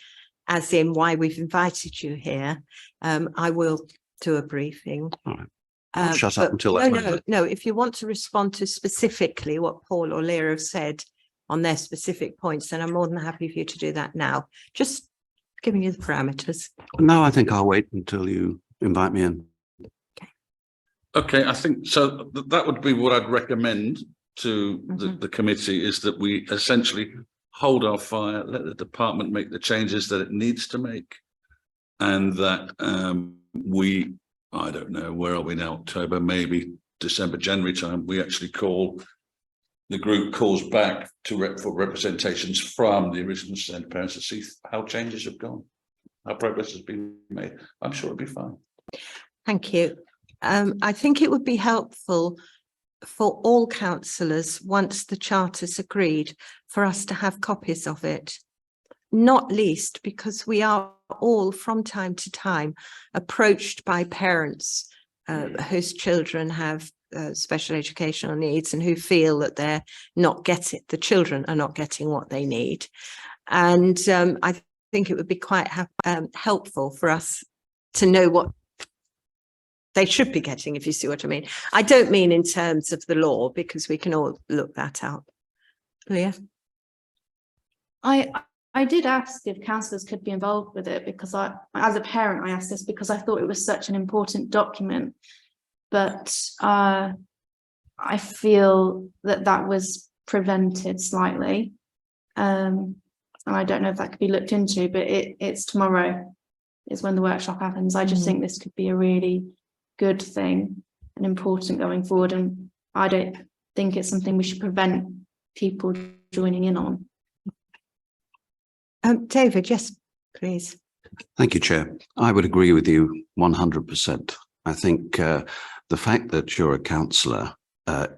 as in why we've invited you here, I will do a briefing. All right. I'll shut up but until that no, moment. no, if you want to respond to specifically what Paul or Leah have said on their specific points, then I'm more than happy for you to do that now. Just giving you the parameters. No, I think I'll wait until you invite me in. Okay, I think so. That would be what I'd recommend to the committee, is that we essentially hold our fire, let the department make the changes that it needs to make, and that I don't know, where are we now? October, maybe December, January time. We actually the group calls back for representations from the original SEND parents to see how changes have gone, how progress has been made. I'm sure it'll be fine. Thank you. I think it would be helpful for all councillors, once the charter's agreed, for us to have copies of it. Not least because we are all from time to time approached by parents whose children have special educational needs and who feel that they're not getting, the children are not getting what they need. And I think it would be quite helpful for us to know what they should be getting, if you see what I mean. I don't mean in terms of the law, because we can all look that up. Leah? I did ask if councillors could be involved with it, because as a parent, I asked this because I thought it was such an important document. But I feel that was prevented slightly. And I don't know if that could be looked into, but it's tomorrow is when the workshop happens. I just think this could be a really good thing and important going forward. And I don't think it's something we should prevent people joining in on. David, yes, please. Thank you, Chair. I would agree with you 100%. I think the fact that you're a councillor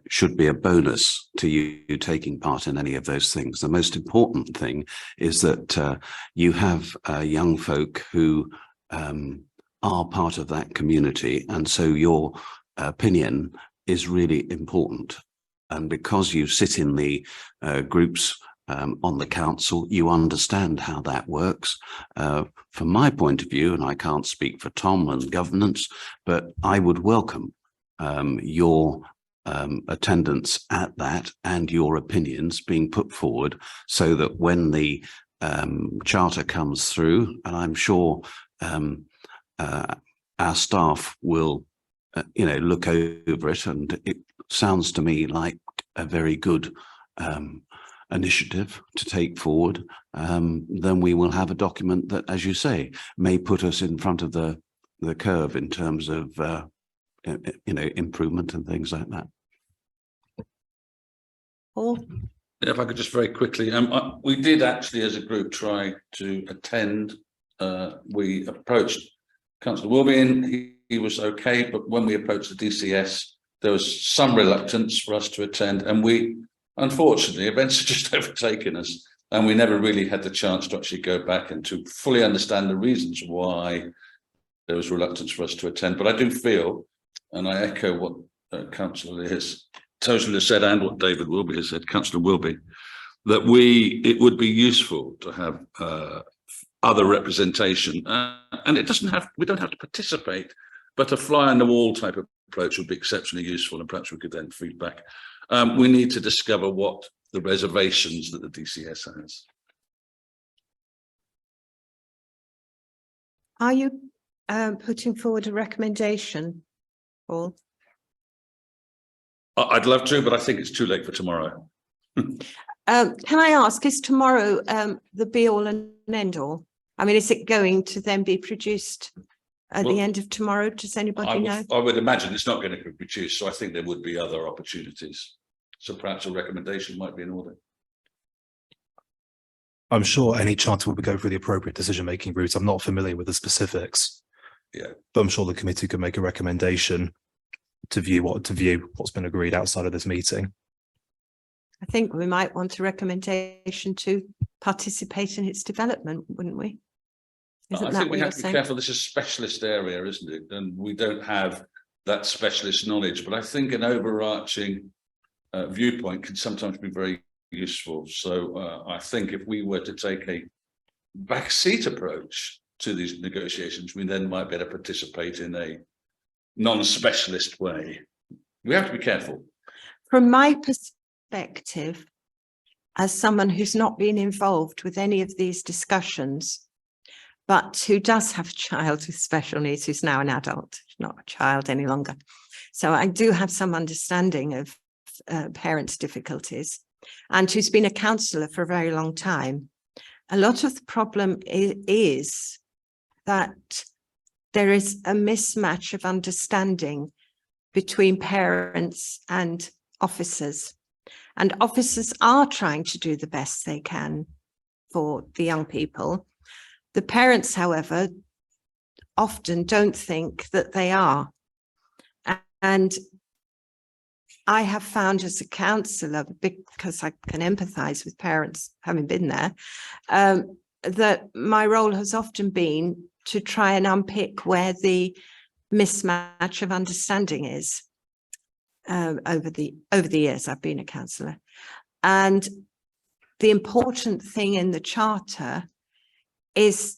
should be a bonus to you taking part in any of those things. The most important thing is that you have young folk who are part of that community, and so your opinion is really important. And because you sit in the groups on the council, you understand how that works. From my point of view, and I can't speak for Tom and governance, but I would welcome your attendance at that and your opinions being put forward, so that when the charter comes through, and I'm sure our staff will look over it, and it sounds to me like a very good initiative to take forward, then we will have a document that, as you say, may put us in front of the curve in terms of improvement and things like that. Paul? If I could just very quickly, we did actually as a group try to attend. We approached Councillor Wilby, he was okay, but when we approached the DCS, there was some reluctance for us to attend, and unfortunately, events have just overtaken us, and we never really had the chance to actually go back and to fully understand the reasons why there was reluctance for us to attend. But I do feel, and I echo what Councillor Tosley has said and what David Wilby has said, Councillor Wilby, that it would be useful to have other representation, and we don't have to participate, but a fly on the wall type of approach would be exceptionally useful, and perhaps we could then feed back. We need to discover what the reservations that the DCS has. Are you putting forward a recommendation, Paul? I'd love to, but I think it's too late for tomorrow. Can I ask, is tomorrow the be all and end all? I mean, is it going to then be produced at the end of tomorrow? Does anybody know? I would imagine it's not going to be produced, so I think there would be other opportunities. So perhaps a recommendation might be in order. I'm sure any charter will go through the appropriate decision-making route. I'm not familiar with the specifics. Yeah. But I'm sure the committee could make a recommendation to view what's been agreed outside of this meeting. I think we might want a recommendation to participate in its development, wouldn't we? Isn't I that think what we you're have to be saying? careful. This is a specialist area, isn't it? And we don't have that specialist knowledge. But I think an overarching viewpoint can sometimes be very useful. So I think if we were to take a backseat approach to these negotiations, we then might be able to participate in a non-specialist way. We have to be careful. From my perspective, as someone who's not been involved with any of these discussions, but who does have a child with special needs, who's now an adult, not a child any longer. So I do have some understanding of parents' difficulties, and who's been a counsellor for a very long time. A lot of the problem is that there is a mismatch of understanding between parents and officers. And officers are trying to do the best they can for the young people. The parents, however, often don't think that they are. And I have found as a counsellor, because I can empathise with parents having been there, that my role has often been to try and unpick where the mismatch of understanding is over the years I've been a counsellor. And the important thing in the charter is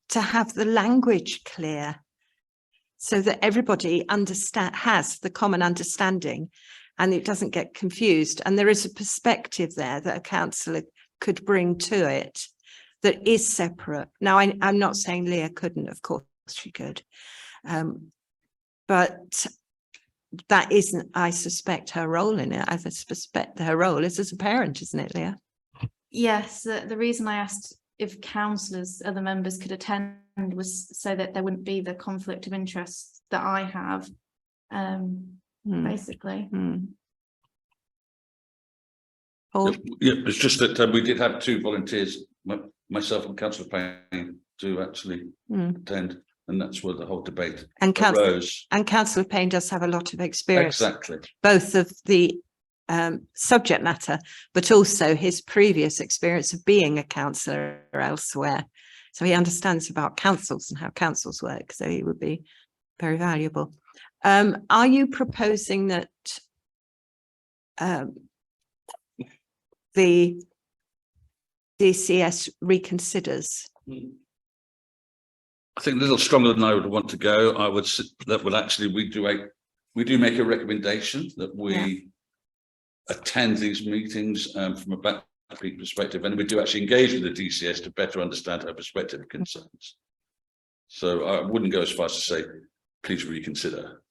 to have the language clear so that everybody has the common understanding and it doesn't get confused. And there is a perspective there that a counsellor could bring to it that is separate. Now, I'm not saying Leah couldn't, of course she could. But that isn't, I suspect, her role in it. I suspect her role is as a parent, isn't it, Leah? Yes, the reason I asked if councillors, other members could attend was so that there wouldn't be the conflict of interest that I have, basically. Paul? Yeah, it's just that we did have two volunteers, myself and Councillor Payne, to actually attend, and that's where the whole debate arose. And Councillor Payne does have a lot of experience, Exactly, both of the subject matter, but also his previous experience of being a councillor elsewhere. So he understands about councils and how councils work. So he would be very valuable. Are you proposing that the DCS reconsiders? I think a little stronger than I would want to go. I would that would actually we do make a recommendation that we attend these meetings from a backpeak perspective, and we do actually engage with the DCS to better understand her perspective and concerns. So I wouldn't go as far as to say, please reconsider.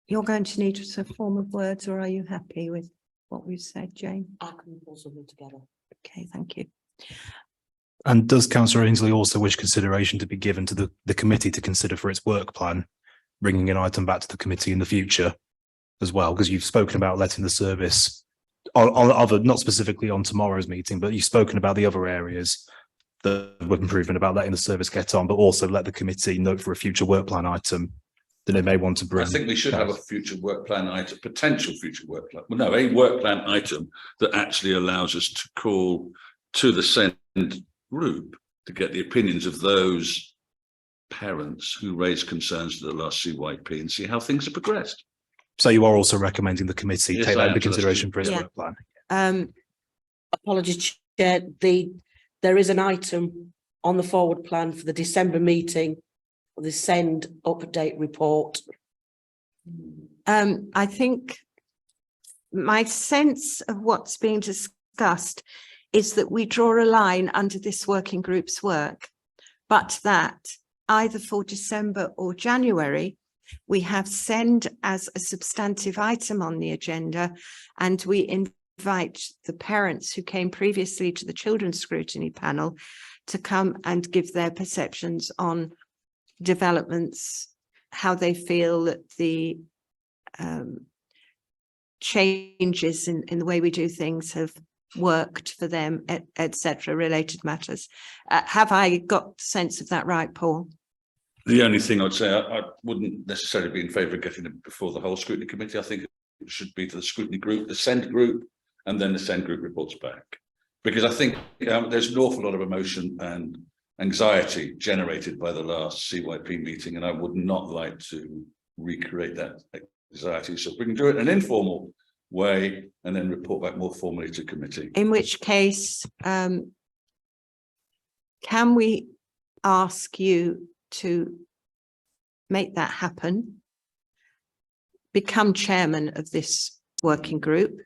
You're going to need a form of words, or are you happy with what we've said, Jane? I can pull something together. Okay, thank you. And does Councillor Ainsley also wish consideration to be given to the committee to consider for its work plan, bringing an item back to the committee in the future as well? Because you've spoken about letting the service on other, not specifically on tomorrow's meeting, but you've spoken about the other areas that were improvement about letting the service get on, but also let the committee note for a future work plan item that they may want to bring. I think we should have a future work plan item, potential future work plan. Well, no, a work plan item that actually allows us to call to the SEND group to get the opinions of those parents who raised concerns to the last CYP and see how things have progressed. So you are also recommending the committee take that into consideration for its work plan? Apologies, Chair. There is an item on the forward plan for the December meeting, the SEND update report. I think my sense of what's being discussed is that we draw a line under this working group's work, but that either for December or January, we have SEND as a substantive item on the agenda, and we invite the parents who came previously to the children's scrutiny panel to come and give their perceptions on developments, how they feel that the changes in the way we do things have worked for them, etc., related matters. Have I got the sense of that right, Paul? The only thing I'd say, I wouldn't necessarily be in favour of getting it before the whole scrutiny committee. I think it should be to the scrutiny group, the SEND group, and then the SEND group reports back. Because I think there's an awful lot of emotion and anxiety generated by the last CYP meeting, and I would not like to recreate that anxiety. So if we can do it in an informal way and then report back more formally to committee. In which case, can we ask you to make that happen, become chairman of this working group,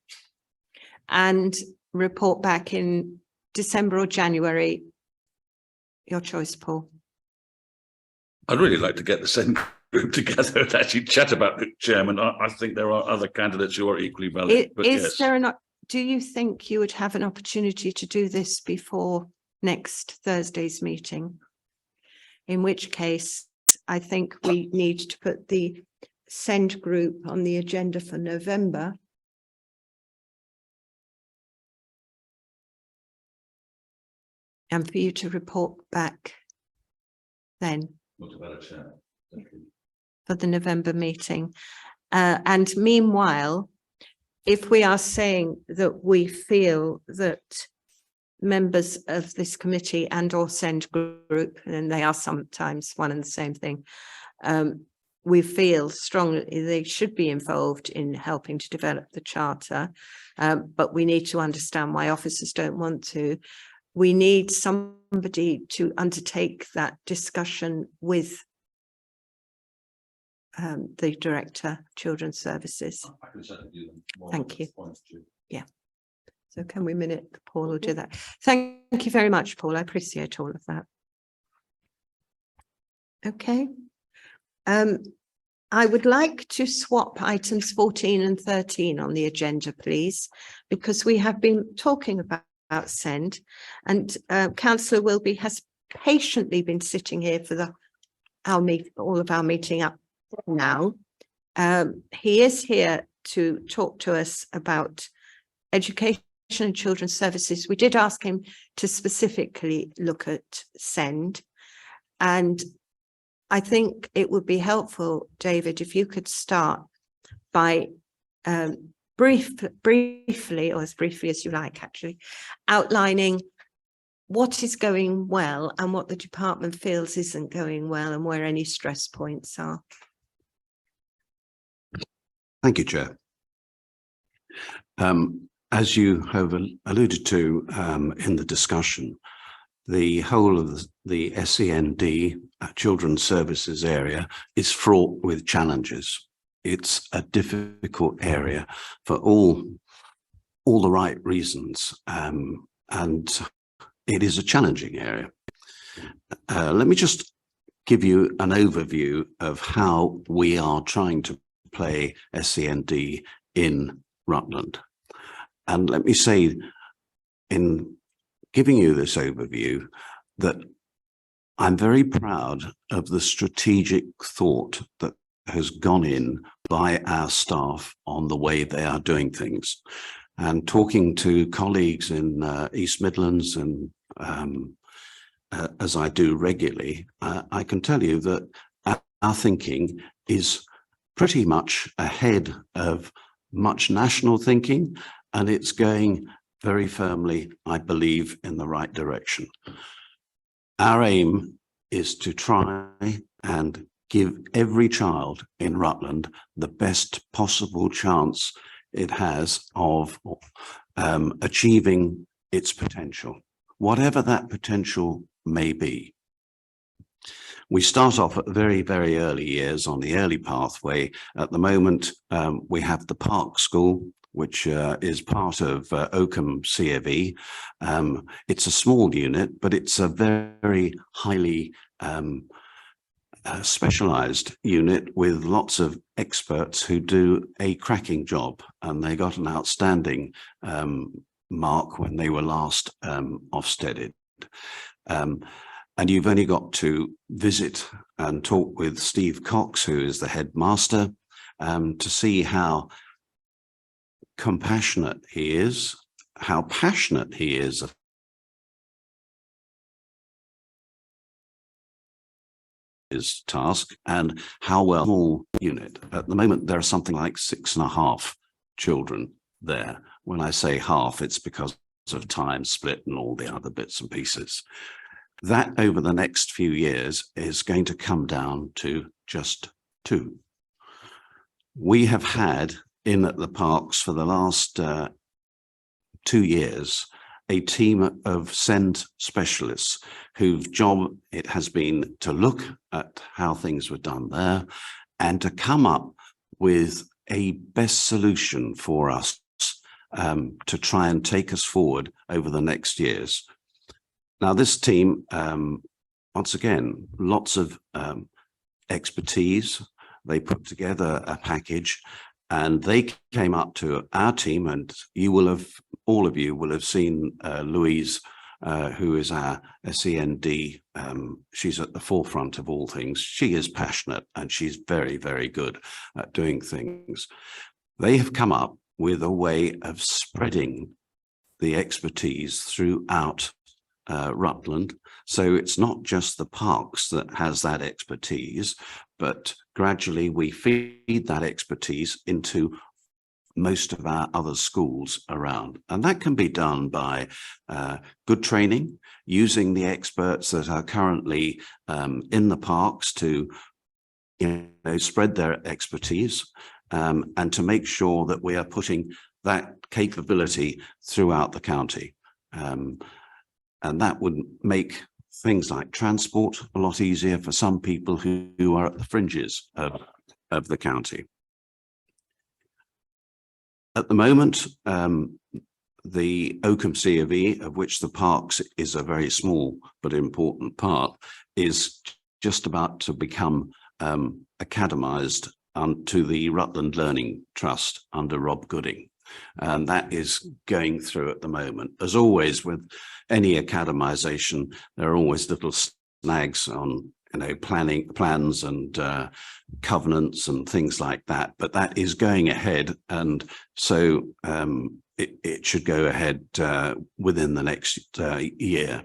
and report back in December or January? Your choice, Paul. I'd really like to get the SEND group together and actually chat about the chairman. I think there are other candidates who are equally valid. Do you think you would have an opportunity to do this before next Thursday's meeting? In which case, I think we need to put the SEND group on the agenda for November. And for you to report back then. Not about a chair. For the November meeting. And meanwhile, if we are saying that we feel that members of this committee and or SEND group, and they are sometimes one and the same thing, we feel strongly they should be involved in helping to develop the charter, but we need to understand why officers don't want to. We need somebody to undertake that discussion with the Director of Children's Services. I can certainly do them. Thank you. Yeah. So can we minute Paul will do that? Thank you very much, Paul. I appreciate all of that. Okay. I would like to swap items 14 and 13 on the agenda, please, because we have been talking about SEND, and Councillor Wilby has patiently been sitting here for all of our meeting up now. He is here to talk to us about education and children's services. We did ask him to specifically look at SEND, and I think it would be helpful, David, if you could start by briefly, or as briefly as you like, actually, outlining what is going well and what the department feels isn't going well and where any stress points are. Thank you, Chair. As you have alluded to in the discussion, the whole of the SEND children's services area is fraught with challenges. It's a difficult area for all the right reasons, and it is a challenging area. Let me just give you an overview of how we are trying to play SEND in Rutland. And let me say, in giving you this overview, that I'm very proud of the strategic thought that has gone in by our staff on the way they are doing things. And talking to colleagues in East Midlands, and as I do regularly, I can tell you that our thinking is pretty much ahead of much national thinking, and it's going very firmly, I believe, in the right direction. Our aim is to try and give every child in Rutland the best possible chance it has of achieving its potential, whatever that potential may be. We start off at very, very early years on the early pathway. At the moment, we have the Park School, which is part of Oakham CFE. It's a small unit, but it's a very highly specialized unit with lots of experts who do a cracking job, and they got an outstanding mark when they were last Ofsteded. And you've only got to visit and talk with Steve Cox, who is the headmaster, to see how compassionate he is, how passionate he is his task, and how well small unit. At the moment, there are something like 6.5 children there. When I say half, it's because of time split and all the other bits and pieces. That over the next few years is going to come down to just 2. We have had in at the parks for the last 2 years a team of SEND specialists whose job it has been to look at how things were done there and to come up with a best solution for us to try and take us forward over the next years. Now, this team, once again, lots of expertise. They put together a package and they came up to our team, and you will have, all of you will have seen Louise, who is our SEND. She's at the forefront of all things. She is passionate and she's very, very good at doing things. They have come up with a way of spreading the expertise throughout Rutland. So it's not just the parks that has that expertise, but gradually we feed that expertise into most of our other schools around. And that can be done by good training, using the experts that are currently in the parks to spread their expertise, and to make sure that we are putting that capability throughout the county. And that would make things like transport a lot easier for some people who are at the fringes of the county. At the moment, the Oakham C of E, of which the parks is a very small but important part, is just about to become academised to the Rutland Learning Trust under Rob Gooding. And that is going through at the moment. As always, with any academisation, there are always little snags on, plans and covenants and things like that. But that is going ahead, and so it should go ahead within the next year.